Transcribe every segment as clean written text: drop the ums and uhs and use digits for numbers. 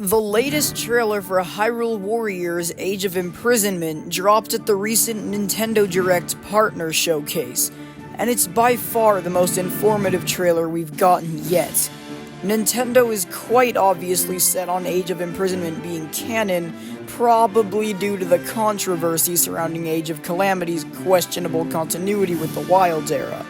The latest trailer for Hyrule Warriors Age of Imprisonment dropped at the recent Nintendo Direct Partner Showcase, and it's by far the most informative trailer we've gotten yet. Nintendo is quite obviously set on Age of Imprisonment being canon, probably due to the controversy surrounding Age of Calamity's questionable continuity with the Wilds era.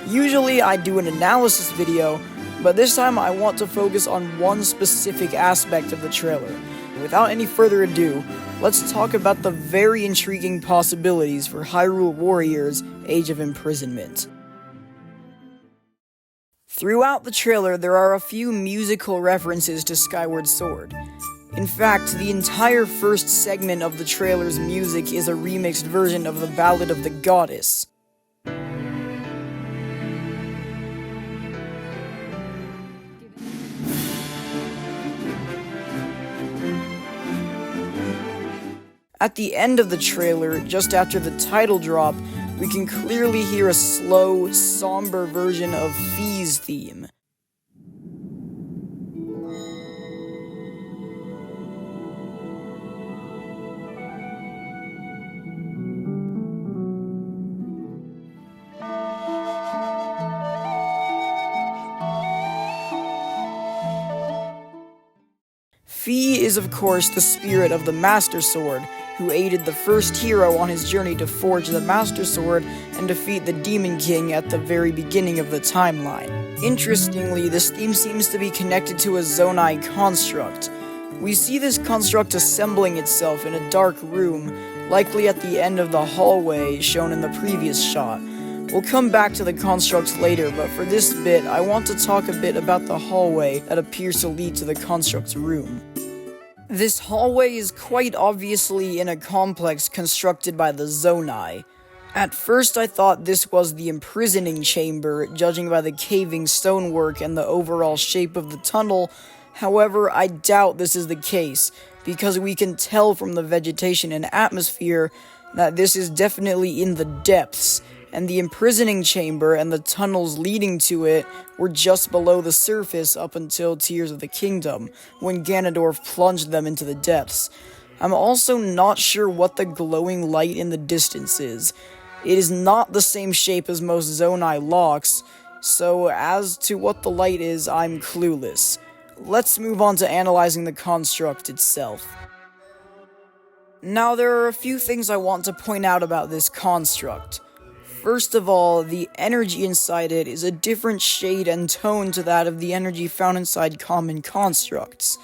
Usually I do an analysis video, but this time I want to focus on one specific aspect of the trailer. Without any further ado, let's talk about the very intriguing possibilities for Hyrule Warriors Age of Imprisonment. Throughout the trailer, there are a few musical references to Skyward Sword. In fact, the entire first segment of the trailer's music is a remixed version of the Ballad of the Goddess. At the end of the trailer, just after the title drop, we can clearly hear a slow, somber version of Fi's theme. Fi is of course the spirit of the Master Sword, who aided the first hero on his journey to forge the Master Sword and defeat the Demon King at the very beginning of the timeline. Interestingly, this theme seems to be connected to a Zonai construct. We see this construct assembling itself in a dark room, likely at the end of the hallway shown in the previous shot. We'll come back to the constructs later, but for this bit, I want to talk a bit about the hallway that appears to lead to the construct's room. This hallway is quite obviously in a complex constructed by the Zonai. At first I thought this was the imprisoning chamber, judging by the caving stonework and the overall shape of the tunnel. However, I doubt this is the case, because we can tell from the vegetation and atmosphere that this is definitely in the depths, and the imprisoning chamber and the tunnels leading to it were just below the surface up until Tears of the Kingdom, when Ganondorf plunged them into the depths. I'm also not sure what the glowing light in the distance is. It is not the same shape as most Zonai locks, so as to what the light is, I'm clueless. Let's move on to analyzing the construct itself. Now, there are a few things I want to point out about this construct. First of all, the energy inside it is a different shade and tone to that of the energy found inside common constructs.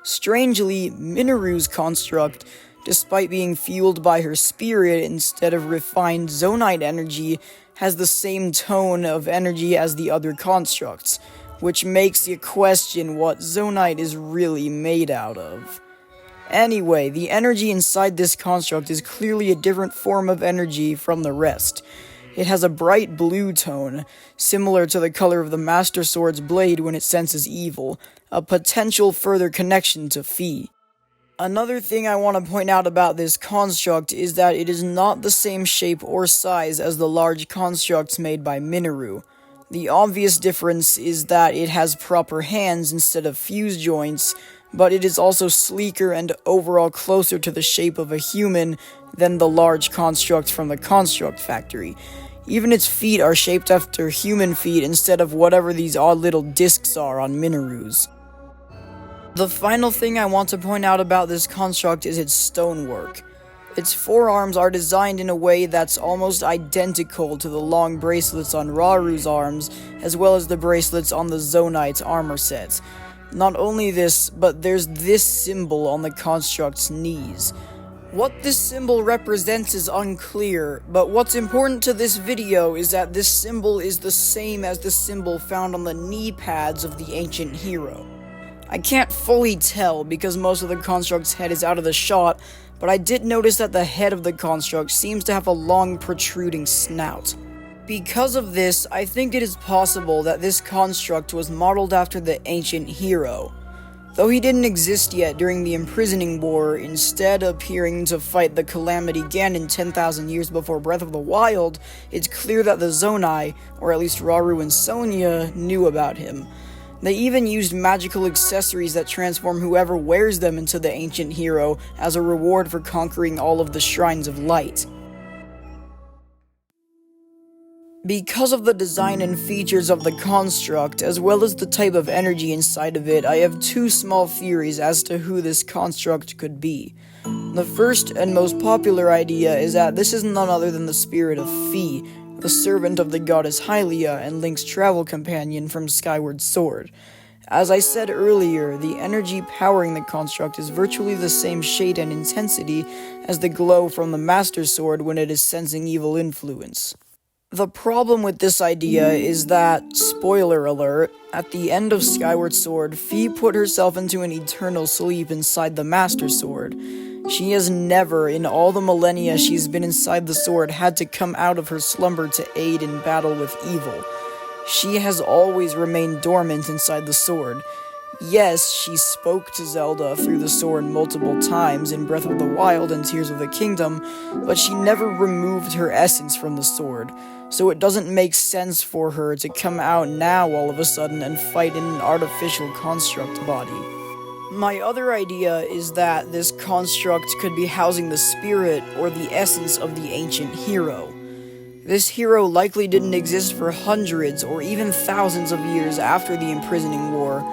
Strangely, Mineru's construct, despite being fueled by her spirit instead of refined Zonite energy, has the same tone of energy as the other constructs, which makes you question what Zonite is really made out of. Anyway, the energy inside this construct is clearly a different form of energy from the rest. It has a bright blue tone, similar to the color of the Master Sword's blade when it senses evil, a potential further connection to Fi. Another thing I want to point out about this construct is that it is not the same shape or size as the large constructs made by Mineru. The obvious difference is that it has proper hands instead of fuse joints, but it is also sleeker and overall closer to the shape of a human than the large construct from the Construct Factory. Even its feet are shaped after human feet instead of whatever these odd little discs are on Mineru's. The final thing I want to point out about this construct is its stonework. Its forearms are designed in a way that's almost identical to the long bracelets on Raru's arms, as well as the bracelets on the Zonite's armor sets. Not only this, but there's this symbol on the construct's knees. What this symbol represents is unclear, but what's important to this video is that this symbol is the same as the symbol found on the knee pads of the ancient hero. I can't fully tell because most of the construct's head is out of the shot, but I did notice that the head of the construct seems to have a long protruding snout. Because of this, I think it is possible that this construct was modeled after the ancient hero. Though he didn't exist yet during the Imprisoning War, instead appearing to fight the Calamity Ganon 10,000 years before Breath of the Wild, it's clear that the Zonai, or at least Raru and Sonia, knew about him. They even used magical accessories that transform whoever wears them into the ancient hero as a reward for conquering all of the shrines of light. Because of the design and features of the construct, as well as the type of energy inside of it, I have two small theories as to who this construct could be. The first and most popular idea is that this is none other than the spirit of Fi, the servant of the goddess Hylia and Link's travel companion from Skyward Sword. As I said earlier, the energy powering the construct is virtually the same shade and intensity as the glow from the Master Sword when it is sensing evil influence. The problem with this idea is that, spoiler alert, at the end of Skyward Sword, Fi put herself into an eternal sleep inside the Master Sword. She has never, in all the millennia she's been inside the sword, had to come out of her slumber to aid in battle with evil. She has always remained dormant inside the sword. Yes, she spoke to Zelda through the sword multiple times in Breath of the Wild and Tears of the Kingdom, but she never removed her essence from the sword, so it doesn't make sense for her to come out now all of a sudden and fight in an artificial construct body. My other idea is that this construct could be housing the spirit or the essence of the ancient hero. This hero likely didn't exist for hundreds or even thousands of years after the imprisoning war,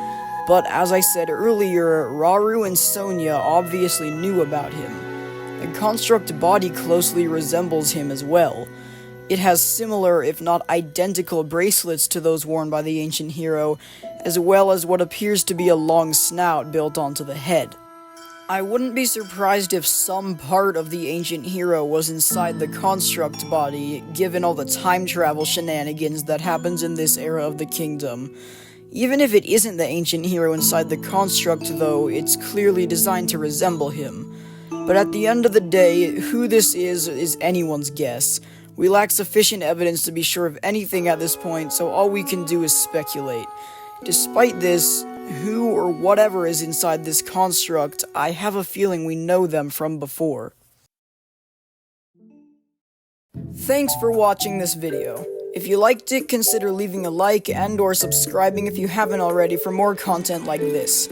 but as I said earlier, Rauru and Sonia obviously knew about him. The construct body closely resembles him as well. It has similar, if not identical, bracelets to those worn by the ancient hero, as well as what appears to be a long snout built onto the head. I wouldn't be surprised if some part of the ancient hero was inside the construct body, given all the time travel shenanigans that happens in this era of the kingdom. Even if it isn't the ancient hero inside the construct, though, it's clearly designed to resemble him. But at the end of the day, who this is anyone's guess. We lack sufficient evidence to be sure of anything at this point, so all we can do is speculate. Despite this, who or whatever is inside this construct, I have a feeling we know them from before. Thanks for watching this video. If you liked it, consider leaving a like and or subscribing if you haven't already for more content like this.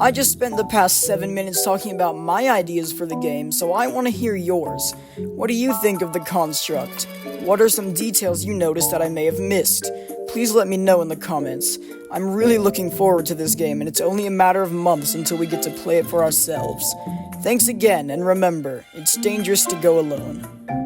I just spent the past 7 minutes talking about my ideas for the game, so I want to hear yours. What do you think of the construct? What are some details you noticed that I may have missed? Please let me know in the comments. I'm really looking forward to this game, and it's only a matter of months until we get to play it for ourselves. Thanks again, and remember, it's dangerous to go alone.